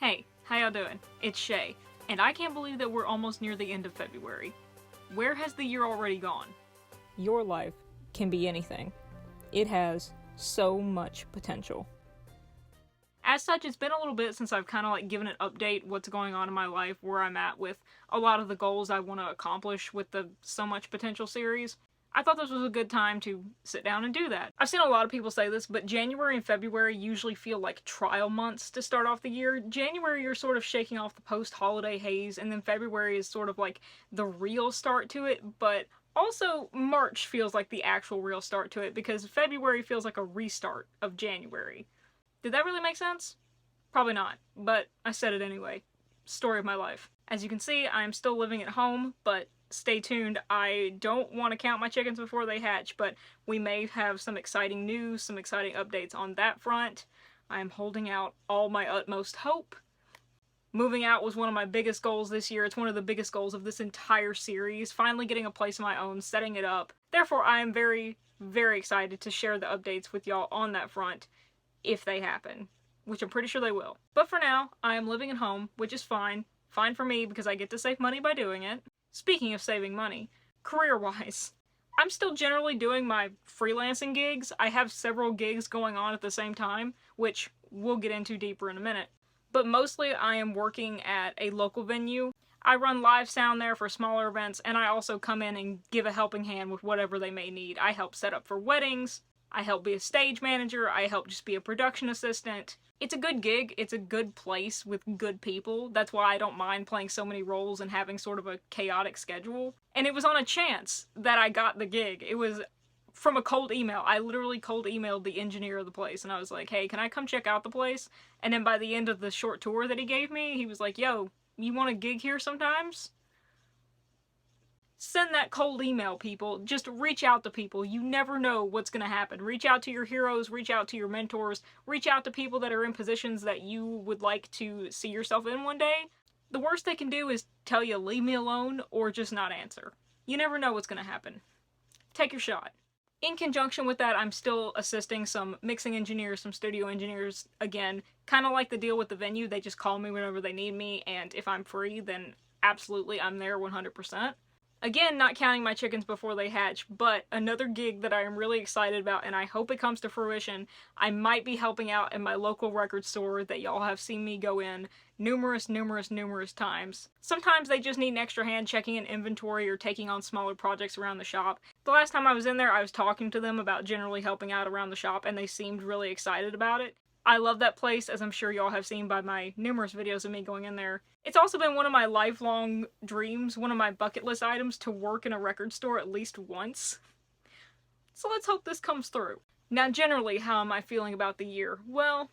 Hey, how y'all doing? It's Chey, and I can't believe that we're almost near the end of February. Where has the year already gone? Your life can be anything. It has so much potential. As such, it's been a little bit since I've kind of given an update what's going on in my life, where I'm at with a lot of the goals I want to accomplish with the So Much Potential series. I thought this was a good time to sit down and do that. I've seen a lot of people say this, but January and February usually feel like trial months to start off the year. January, you're sort of shaking off the post-holiday haze, and then February is sort of like the real start to it, but also March feels like the actual real start to it, because February feels like a restart of January. Did that really make sense? Probably not, but I said it anyway. Story of my life. As you can see, I'm still living at home, but stay tuned. I don't want to count my chickens before they hatch, but we may have some exciting news, some exciting updates on that front. I am holding out all my utmost hope. Moving out was one of my biggest goals this year. It's one of the biggest goals of this entire series. Finally getting a place of my own, setting it up. Therefore, I am very, very excited to share the updates with y'all on that front if they happen, which I'm pretty sure they will. But for now, I am living at home, which is fine. Fine for me because I get to save money by doing it. Speaking of saving money, career-wise, I'm still generally doing my freelancing gigs. I have several gigs going on at the same time, which we'll get into deeper in a minute. But mostly I am working at a local venue. I run live sound there for smaller events, and I also come in and give a helping hand with whatever they may need. I help set up for weddings, I help be a stage manager, I help just be a production assistant. It's a good gig, it's a good place with good people. That's why I don't mind playing so many roles and having sort of a chaotic schedule. And it was on a chance that I got the gig. It was from a cold email. I literally cold emailed the engineer of the place, and I was like, hey, can I come check out the place? And then by the end of the short tour that he gave me, he was like, yo, you want a gig here sometimes? Send that cold email, people. Just reach out to people. You never know what's going to happen. Reach out to your heroes, reach out to your mentors, reach out to people that are in positions that you would like to see yourself in one day. The worst they can do is tell you leave me alone or just not answer. You never know what's going to happen. Take your shot. In conjunction with that, I'm still assisting some mixing engineers, some studio engineers. Again, kind of like the deal with the venue. They just call me whenever they need me, and if I'm free, then absolutely I'm there 100%. Again, not counting my chickens before they hatch, but another gig that I am really excited about, and I hope it comes to fruition. I might be helping out in my local record store that y'all have seen me go in numerous times. Sometimes they just need an extra hand checking an inventory or taking on smaller projects around the shop. The last time I was in there, I was talking to them about generally helping out around the shop, and they seemed really excited about it. I love that place, as I'm sure y'all have seen by my numerous videos of me going in there. It's also been one of my lifelong dreams, one of my bucket list items, to work in a record store at least once. So let's hope this comes through. Now, generally, how am I feeling about the year? Well,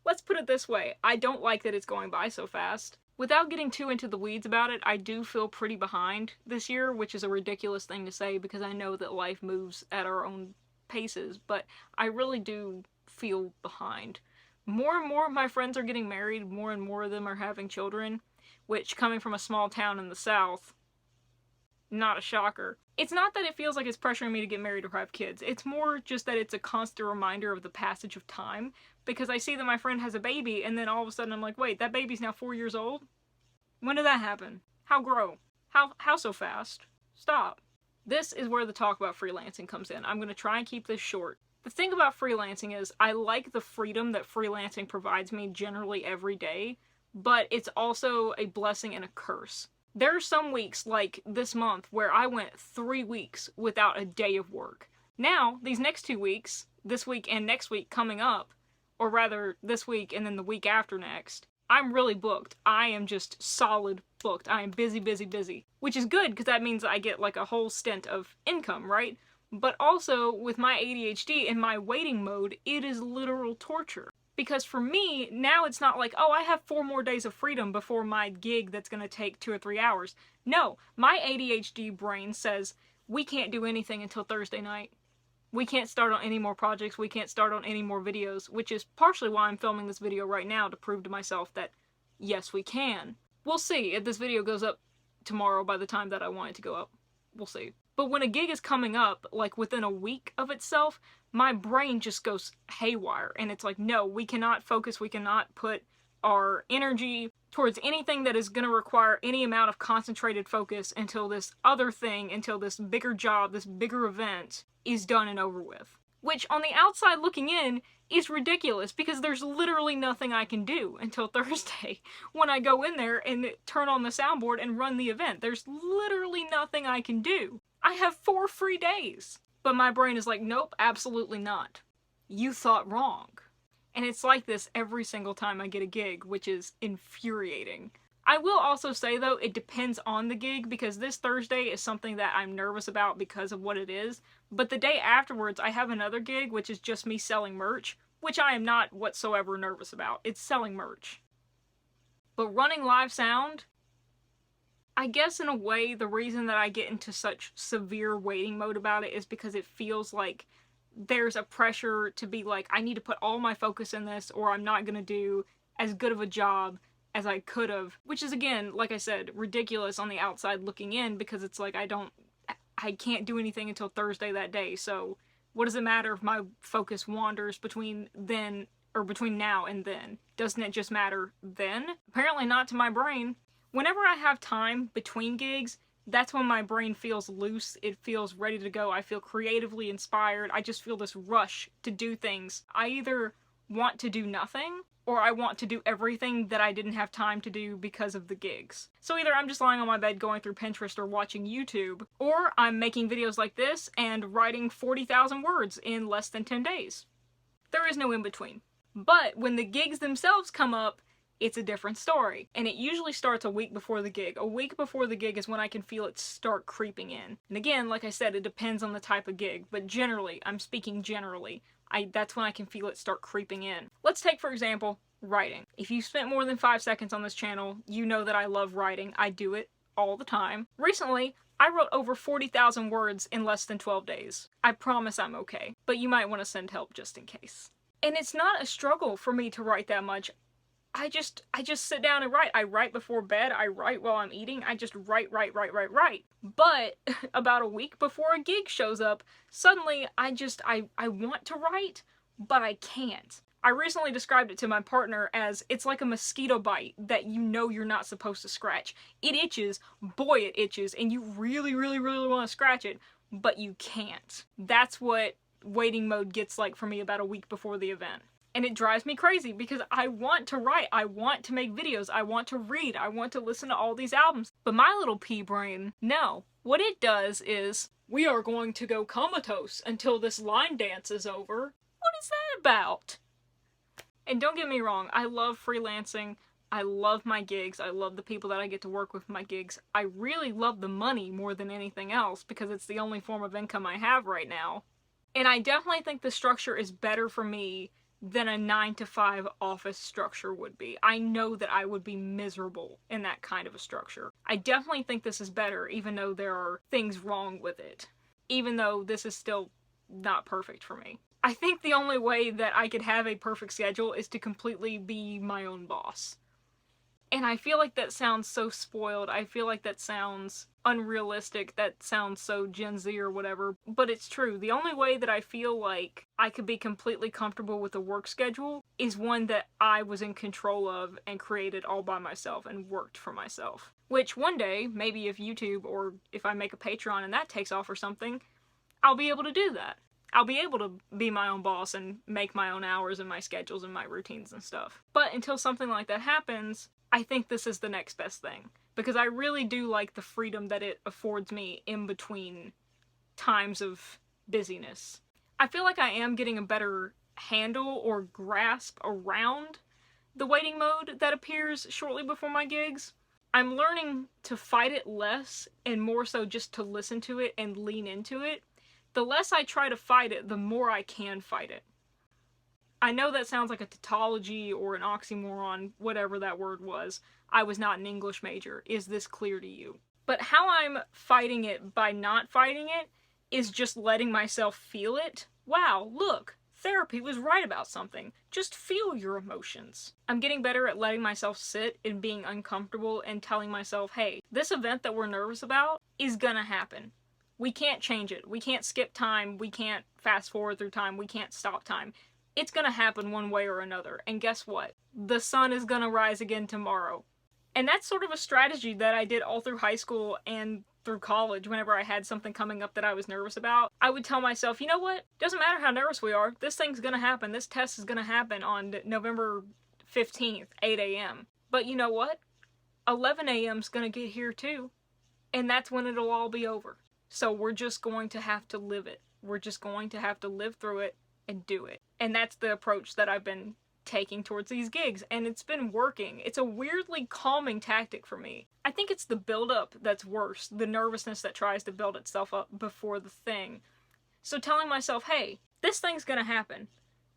let's put it this way. I don't like that it's going by so fast. Without getting too into the weeds about it, I do feel pretty behind this year, which is a ridiculous thing to say because I know that life moves at our own paces, but I really do feel behind. More and more of my friends are getting married, more and more of them are having children, which, coming from a small town in the South, not a shocker. It's not that it feels like it's pressuring me to get married or have kids, it's more just that it's a constant reminder of the passage of time, because I see that my friend has a baby, and then all of a sudden I'm like, wait, that baby's now 4 years old? When did that happen? How grow? How so fast? Stop. This is where the talk about freelancing comes in. I'm going to try and keep this short. The thing about freelancing is I like the freedom that freelancing provides me generally every day, but it's also a blessing and a curse. There are some weeks, like this month, where I went 3 weeks without a day of work. Now, these next 2 weeks, this week and next week coming up, or rather this week and then the week after next, I'm really booked. I am just solid booked. I am busy, which is good because that means I get like a whole stint of income, right? But also, with my ADHD in my waiting mode, it is literal torture. Because for me, now it's not like, oh, I have 4 more days of freedom before my gig that's going to take 2 or 3 hours. No, my ADHD brain says, we can't do anything until Thursday night. We can't start on any more projects, we can't start on any more videos, which is partially why I'm filming this video right now, to prove to myself that, yes, we can. We'll see if this video goes up tomorrow by the time that I want it to go up. We'll see. But when a gig is coming up, like within a week of itself, my brain just goes haywire, and it's like, no, we cannot focus, we cannot put our energy towards anything that is going to require any amount of concentrated focus until this other thing, until this bigger job, this bigger event is done and over with. Which, on the outside looking in, is ridiculous because there's literally nothing I can do until Thursday when I go in there and turn on the soundboard and run the event. There's literally nothing I can do. I have 4 free days. But my brain is like, nope, absolutely not. You thought wrong. And it's like this every single time I get a gig, which is infuriating. I will also say, though, it depends on the gig, because this Thursday is something that I'm nervous about because of what it is. But the day afterwards, I have another gig, which is just me selling merch, which I am not whatsoever nervous about. It's selling merch. But running live sound, I guess in a way, the reason that I get into such severe waiting mode about it is because it feels like there's a pressure to be like, I need to put all my focus in this, or I'm not gonna do as good of a job as I could have. Which is, again, like I said, ridiculous on the outside looking in, because it's like I can't do anything until Thursday that day, so what does it matter if my focus wanders between then, or between now and then? Doesn't it just matter then? Apparently not to my brain. Whenever I have time between gigs, that's when my brain feels loose, it feels ready to go, I feel creatively inspired, I just feel this rush to do things. I either want to do nothing, or I want to do everything that I didn't have time to do because of the gigs. So either I'm just lying on my bed going through Pinterest or watching YouTube, or I'm making videos like this and writing 40,000 words in less than 10 days. There is no in between. But when the gigs themselves come up, it's a different story. And it usually starts a week before the gig. A week before the gig is when I can feel it start creeping in. And again, like I said, it depends on the type of gig, but generally, I'm speaking generally, that's when I can feel it start creeping in. Let's take, for example, writing. If you've spent more than 5 seconds on this channel, you know that I love writing. I do it all the time. Recently, I wrote over 40,000 words in less than 12 days. I promise I'm okay, but you might want to send help just in case. And it's not a struggle for me to write that much. I just sit down and write. I write before bed, I write while I'm eating, I just write. But about a week before a gig shows up, suddenly I want to write, but I can't. I recently described it to my partner as, it's like a mosquito bite that you know you're not supposed to scratch. It itches, boy it itches, and you really want to scratch it, but you can't. That's what waiting mode gets like for me about a week before the event. And it drives me crazy because I want to write, I want to make videos, I want to read, I want to listen to all these albums. But my little pea brain, no. What it does is, we are going to go comatose until this line dance is over. What is that about? And don't get me wrong, I love freelancing, I love my gigs, I love the people that I get to work with my gigs. I really love the money more than anything else because it's the only form of income I have right now. And I definitely think the structure is better for me than a 9-to-5 office structure would be. I know that I would be miserable in that kind of a structure. I definitely think this is better, even though there are things wrong with it. Even though this is still not perfect for me. I think the only way that I could have a perfect schedule is to completely be my own boss. And I feel like that sounds so spoiled, I feel like that sounds unrealistic, that sounds so Gen Z or whatever, but it's true. The only way that I feel like I could be completely comfortable with a work schedule is one that I was in control of and created all by myself and worked for myself. Which one day, maybe if YouTube or if I make a Patreon and that takes off or something, I'll be able to do that. I'll be able to be my own boss and make my own hours and my schedules and my routines and stuff. But until something like that happens, I think this is the next best thing. Because I really do like the freedom that it affords me in between times of busyness. I feel like I am getting a better handle or grasp around the waiting mode that appears shortly before my gigs. I'm learning to fight it less and more so just to listen to it and lean into it. The less I try to fight it, the more I can fight it. I know that sounds like a tautology or an oxymoron, whatever that word was. I was not an English major. Is this clear to you? But how I'm fighting it by not fighting it is just letting myself feel it. Wow, look, therapy was right about something. Just feel your emotions. I'm getting better at letting myself sit and being uncomfortable and telling myself, hey, this event that we're nervous about is gonna happen. We can't change it. We can't skip time. We can't fast forward through time. We can't stop time. It's gonna happen one way or another. And guess what? The sun is gonna rise again tomorrow. And that's sort of a strategy that I did all through high school and through college. Whenever I had something coming up that I was nervous about, I would tell myself, you know what? Doesn't matter how nervous we are, this thing's gonna happen. This test is gonna happen on November 15th, 8 a.m. But you know what? 11 a.m. is gonna get here too. And that's when it'll all be over. So we're just going to have to live it. We're just going to have to live through it and do it. And that's the approach that I've been taking towards these gigs, and it's been working. It's a weirdly calming tactic for me. I think it's the build-up that's worse, the nervousness that tries to build itself up before the thing. So telling myself, hey, this thing's gonna happen.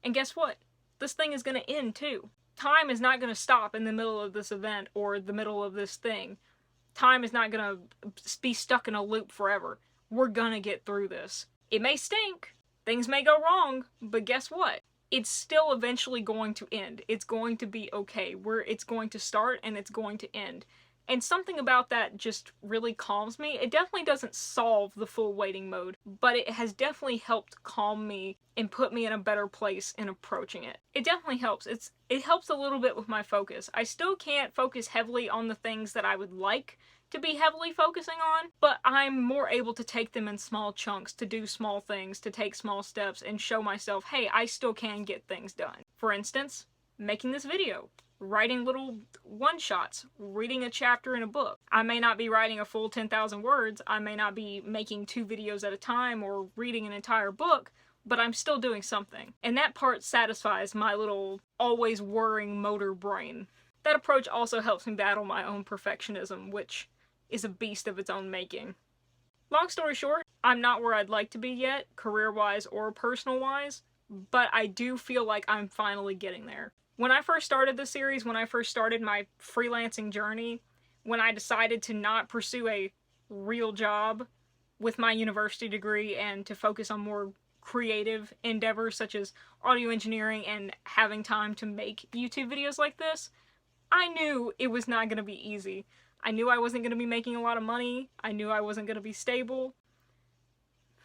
And guess what? This thing is gonna end too. Time is not gonna stop in the middle of this event or the middle of this thing. Time is not gonna be stuck in a loop forever. We're gonna get through this. It may stink, things may go wrong, but guess what? It's still eventually going to end. It's going to be okay. It's going to start and it's going to end. And something about that just really calms me. It definitely doesn't solve the full waiting mode, but it has definitely helped calm me and put me in a better place in approaching it. It definitely helps. It helps a little bit with my focus. I still can't focus heavily on the things that I would like to be heavily focusing on, but I'm more able to take them in small chunks, to do small things, to take small steps, and show myself, hey, I still can get things done. For instance, making this video, writing little one-shots, reading a chapter in a book. I may not be writing a full 10,000 words, I may not be making 2 videos at a time or reading an entire book, but I'm still doing something. And that part satisfies my little always worrying motor brain. That approach also helps me battle my own perfectionism, which is a beast of its own making. Long story short, I'm not where I'd like to be yet, career-wise or personal-wise, but I do feel like I'm finally getting there. When I first started this series, when I first started my freelancing journey, when I decided to not pursue a real job with my university degree and to focus on more creative endeavors such as audio engineering and having time to make YouTube videos like this, I knew it was not going to be easy. I knew I wasn't going to be making a lot of money. I knew I wasn't going to be stable.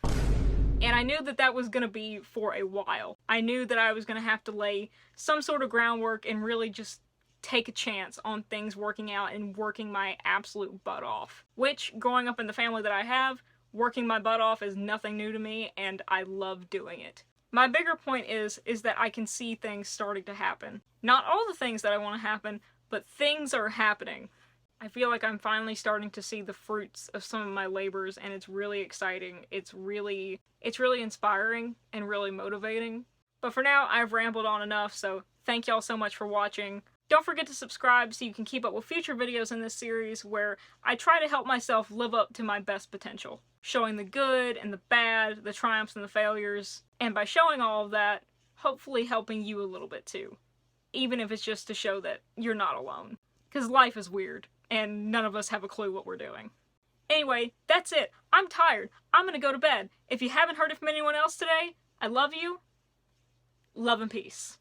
And I knew that that was going to be for a while. I knew that I was going to have to lay some sort of groundwork and really just take a chance on things working out and working my absolute butt off. Which, growing up in the family that I have, working my butt off is nothing new to me, and I love doing it. My bigger point is that I can see things starting to happen. Not all the things that I want to happen, but things are happening. I feel like I'm finally starting to see the fruits of some of my labors, and it's really exciting. It's really inspiring and really motivating. But for now, I've rambled on enough, so thank y'all so much for watching. Don't forget to subscribe so you can keep up with future videos in this series where I try to help myself live up to my best potential, showing the good and the bad, the triumphs and the failures, and by showing all of that, hopefully helping you a little bit too, even if it's just to show that you're not alone. Because life is weird, and none of us have a clue what we're doing. Anyway, that's it. I'm tired. I'm gonna go to bed. If you haven't heard it from anyone else today, I love you. Love and peace.